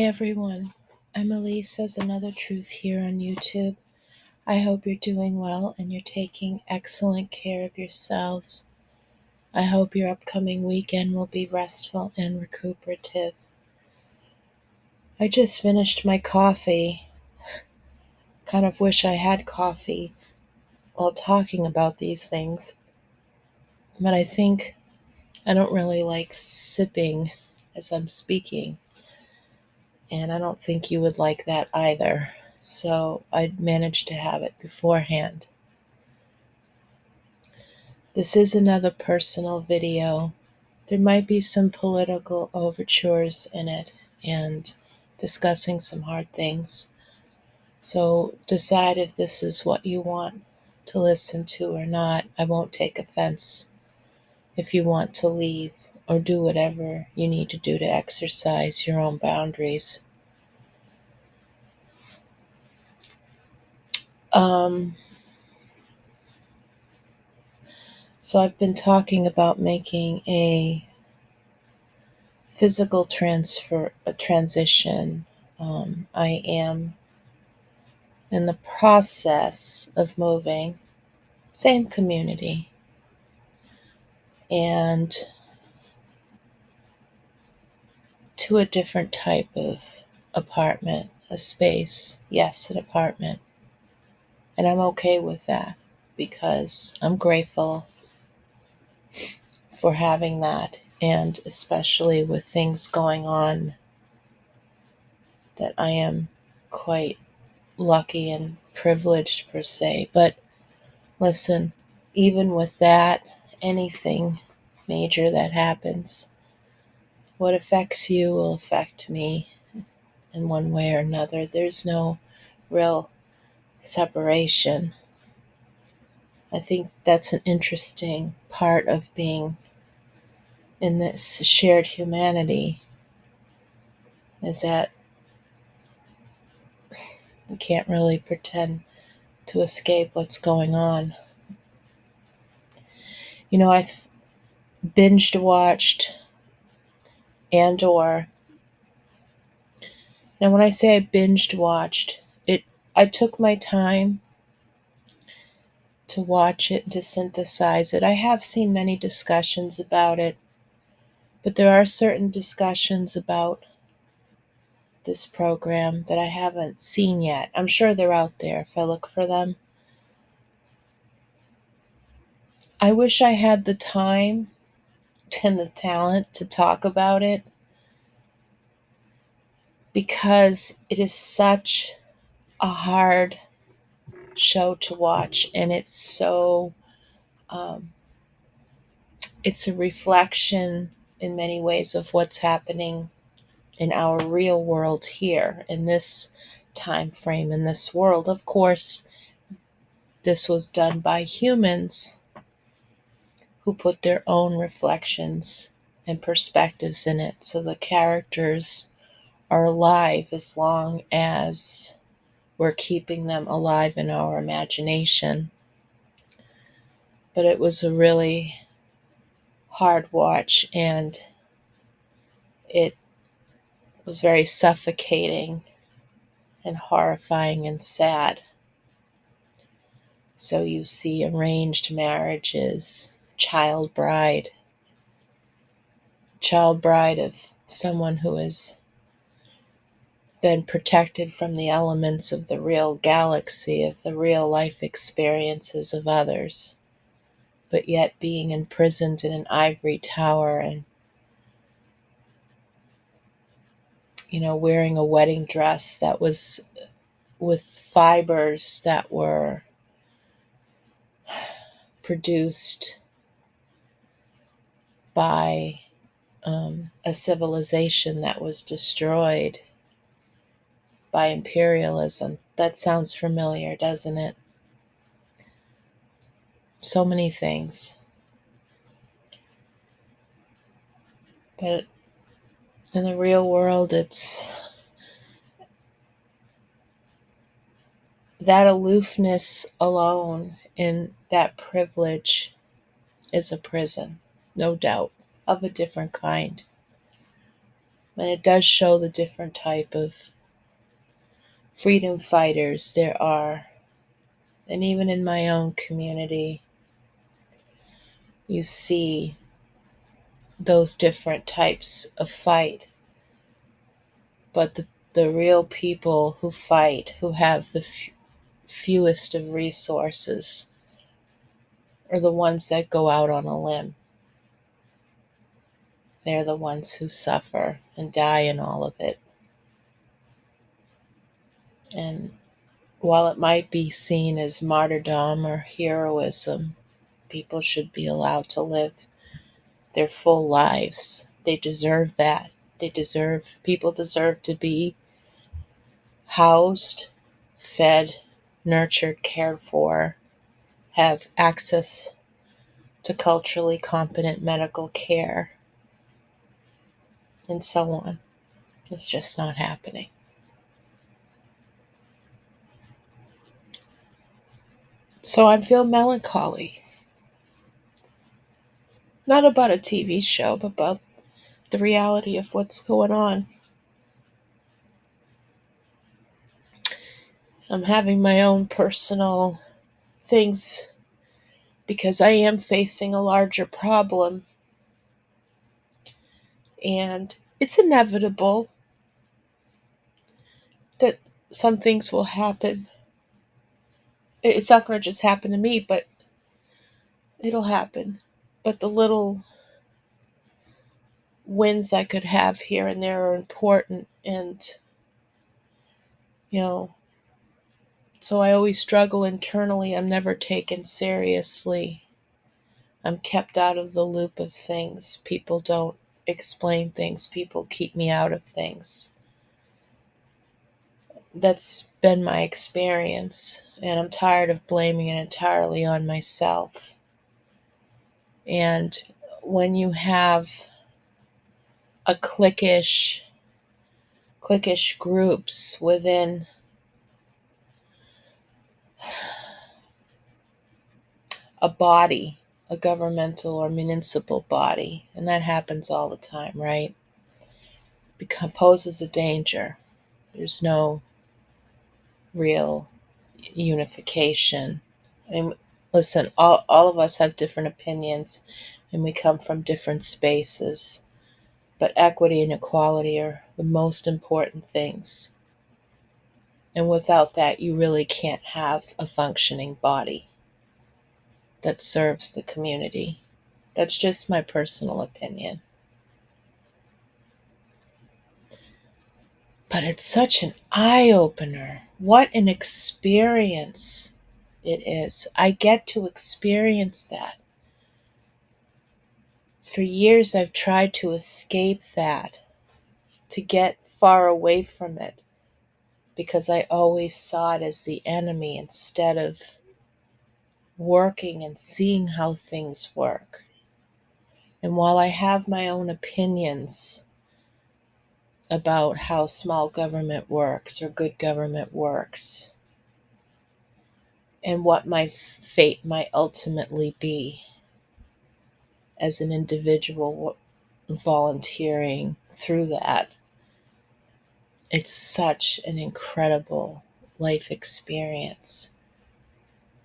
Hey everyone, I'm Elise as Another Truth here on YouTube. I hope you're doing well and you're taking excellent care of yourselves. I hope your upcoming weekend will be restful and recuperative. I just finished my coffee. Kind of wish I had coffee while talking about these things, but I think I don't really like sipping as I'm speaking, and I don't think you would like that either. So I managed to have it beforehand. This is another personal video. There might be some political overtures in it and discussing some hard things. So decide if this is what you want to listen to or not. I won't take offense if you want to leave or do whatever you need to do to exercise your own boundaries. So I've been talking about making a physical transition. I am in the process of moving, same community, and to a different type of apartment, a space. Yes, an apartment. And I'm okay with that because I'm grateful for having that, and especially with things going on that I am quite lucky and privileged per se. But listen, even with that, anything major that happens, what affects you will affect me in one way or another. There's no real separation. I think that's an interesting part of being in this shared humanity, is that we can't really pretend to escape what's going on. I've binged watched Andor. Now, when I say I binged watched, I took my time to watch it and to synthesize it. I have seen many discussions about it, but there are certain discussions about this program that I haven't seen yet. I'm sure they're out there if I look for them. I wish I had the time and the talent to talk about it because it is such a hard show to watch, and um, it's a reflection in many ways of what's happening in our real world here in this time frame, in this world. Of course, this was done by humans who put their own reflections and perspectives in it, so the characters are alive as long as we're keeping them alive in our imagination. But it was a really hard watch, and it was very suffocating and horrifying and sad. So you see arranged marriages, child bride of someone who has been protected from the elements of the real galaxy, of the real life experiences of others, but yet being imprisoned in an ivory tower and, wearing a wedding dress that was with fibers that were produced by a civilization that was destroyed by imperialism. That sounds familiar, doesn't it? So many things. But in the real world, it's that aloofness alone in that privilege is a prison, no doubt, of a different kind. And it does show the different type of freedom fighters there are. And even in my own community, you see those different types of fight. But the real people who fight, who have the fewest of resources, are the ones that go out on a limb. They're the ones who suffer and die in all of it. And while it might be seen as martyrdom or heroism, people should be allowed to live their full lives. They deserve that. People deserve to be housed, fed, nurtured, cared for, have access to culturally competent medical care, and so on. It's just not happening. So I feel melancholy. Not about a TV show, but about the reality of what's going on. I'm having my own personal things because I am facing a larger problem. And it's inevitable that some things will happen. It's not going to just happen to me, but it'll happen. But the little wins I could have here and there are important. And, you know, so I always struggle internally. I'm never taken seriously. I'm kept out of the loop of things. People don't explain things. People keep me out of things. That's been my experience. And I'm tired of blaming it entirely on myself. And when you have a cliquish groups within a body, a governmental or municipal body, and that happens all the time, right? Poses a danger. There's no real unification. I mean, listen, all of us have different opinions and we come from different spaces, but equity and equality are the most important things. And without that, you really can't have a functioning body that serves the community. That's just my personal opinion. But it's such an eye opener. What an experience it is. I get to experience that. For years, I've tried to escape that, to get far away from it, because I always saw it as the enemy instead of working and seeing how things work. And while I have my own opinions about how small government works or good government works, and what my fate might ultimately be as an individual volunteering through that, it's such an incredible life experience.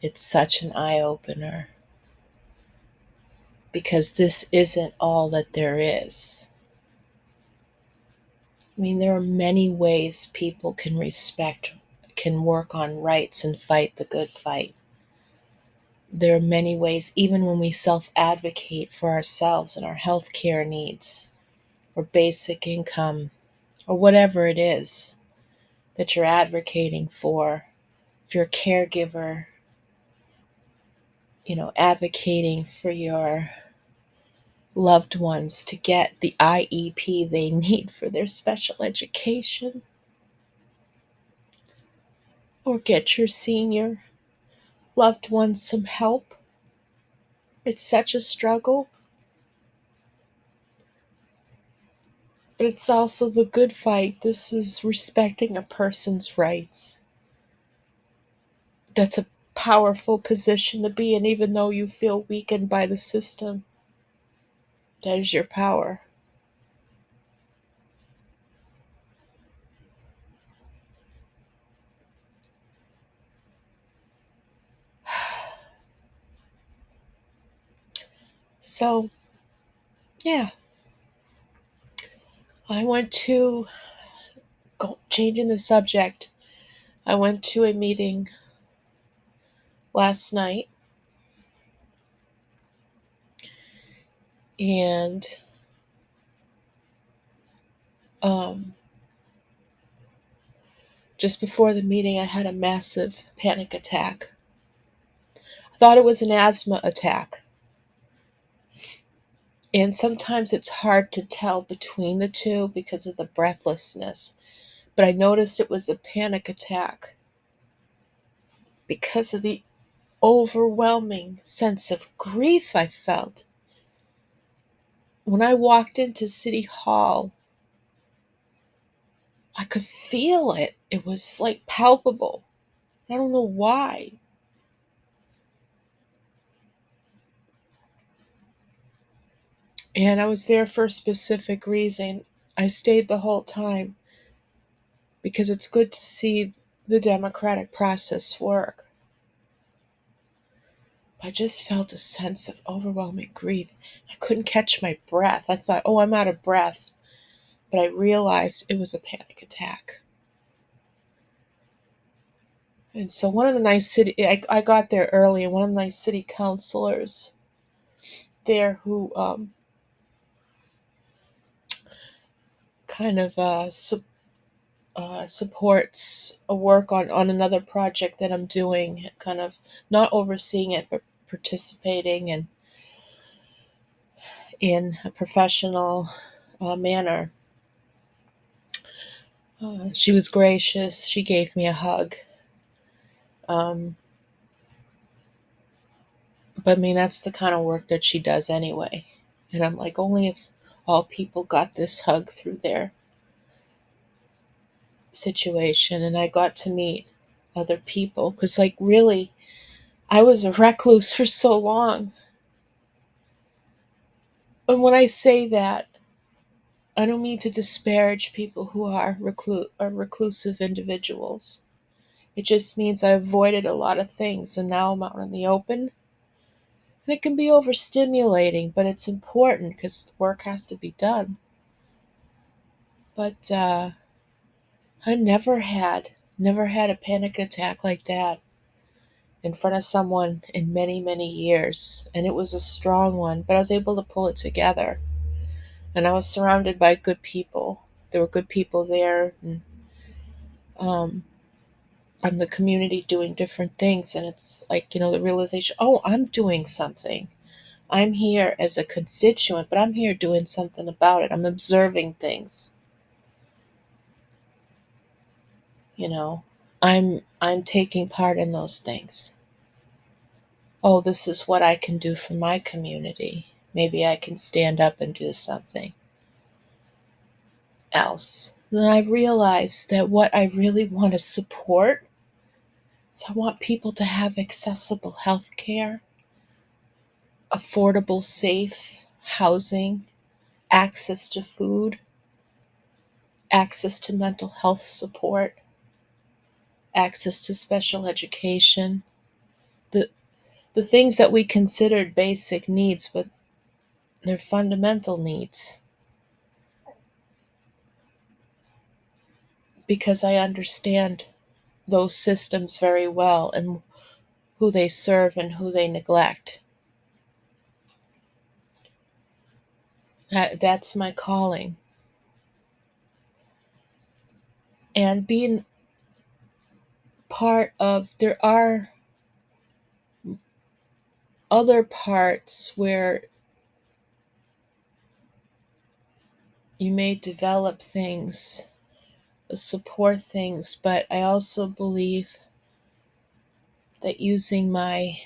It's such an eye opener because this isn't all that there is. I mean, there are many ways people can work on rights and fight the good fight. There are many ways, even when we self-advocate for ourselves and our healthcare needs or basic income or whatever it is that you're advocating for. If you're a caregiver, advocating for your loved ones to get the IEP they need for their special education, or get your senior loved ones some help. It's such a struggle, but it's also the good fight. This is respecting a person's rights. That's a powerful position to be in, even though you feel weakened by the system. That is your power. So, yeah, I went to changing the subject. I went to a meeting last night, and um, just before the meeting, I had a massive panic attack. I thought it was an asthma attack. And sometimes it's hard to tell between the two because of the breathlessness. But I noticed it was a panic attack because of the overwhelming sense of grief I felt. When I walked into City Hall, I could feel it. It was like palpable. I don't know why. And I was there for a specific reason. I stayed the whole time because it's good to see the democratic process work. I just felt a sense of overwhelming grief. I couldn't catch my breath. I thought, oh, I'm out of breath. But I realized it was a panic attack. And so one of the nice I got there early, and one of the nice city councilors there who kind of supports a work on another project that I'm doing, kind of not overseeing it, but participating and in a professional manner. She was gracious. She gave me a hug. Um, but I mean, that's the kind of work that she does anyway. And I'm like, only if all people got this hug through their situation. And I got to meet other people because, like, really, I was a recluse for so long. And when I say that, I don't mean to disparage people who are reclusive individuals. It just means I avoided a lot of things, and now I'm out in the open. And it can be overstimulating, but it's important because the work has to be done. But I never had a panic attack like that in front of someone in many, many years. And it was a strong one, but I was able to pull it together. And I was surrounded by good people. There were good people there, and um, from the community doing different things. And it's like, the realization, oh, I'm doing something. I'm here as a constituent, but I'm here doing something about it. I'm observing things. You know, I'm taking part in those things. Oh, this is what I can do for my community. Maybe I can stand up and do something else. Then I realized that what I really want to support is I want people to have accessible health care, affordable, safe housing, access to food, access to mental health support, access to special education, the the things that we considered basic needs, but they're fundamental needs, because I understand those systems very well and who they serve and who they neglect. That's my calling. And being part of, there are other parts where you may develop things, support things, but I also believe that using my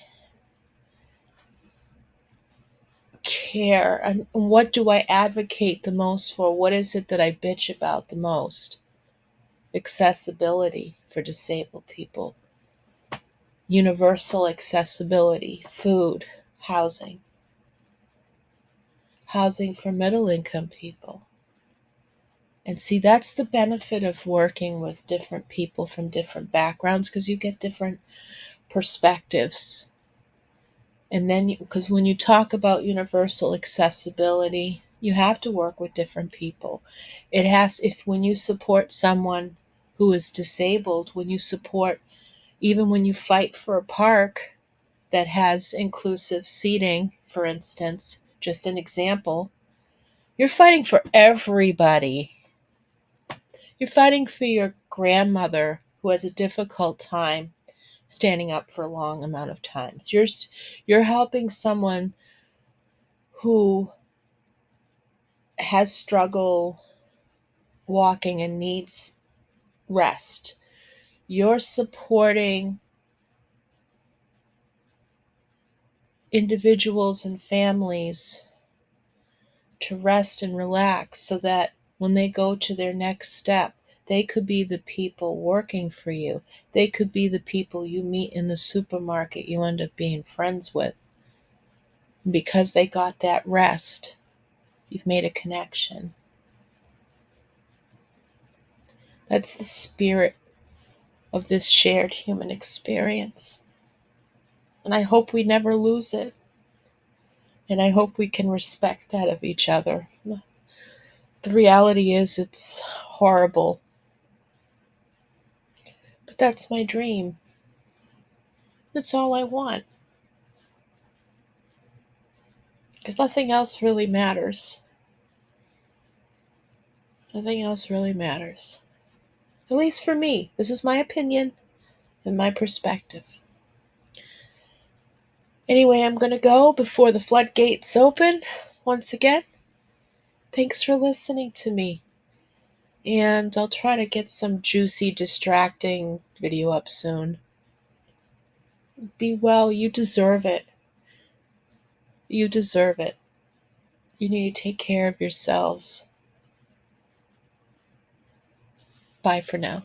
care, and what do I advocate the most for? What is it that I bitch about the most? Accessibility for disabled people, universal accessibility, food, housing, housing for middle income people. And see, that's the benefit of working with different people from different backgrounds, because you get different perspectives And then, because when you talk about universal accessibility, you have to work with different people. It has, if when you support someone who is disabled, when you support, even when you fight for a park that has inclusive seating, for instance, just an example, you're fighting for everybody. You're fighting for your grandmother who has a difficult time standing up for a long amount of times. You're helping someone who has struggle walking and needs rest. You're supporting individuals and families to rest and relax so that when they go to their next step, they could be the people working for you. They could be the people you meet in the supermarket you end up being friends with. Because they got that rest, you've made a connection. That's the spirit of this shared human experience. And I hope we never lose it. And I hope we can respect that of each other. The reality is, it's horrible. But that's my dream. That's all I want. Because nothing else really matters. Nothing else really matters. At least for me. This is my opinion and my perspective. Anyway, I'm going to go before the floodgates open once again. Thanks for listening to me. And I'll try to get some juicy, distracting video up soon. Be well. You deserve it. You deserve it. You need to take care of yourselves. Bye for now.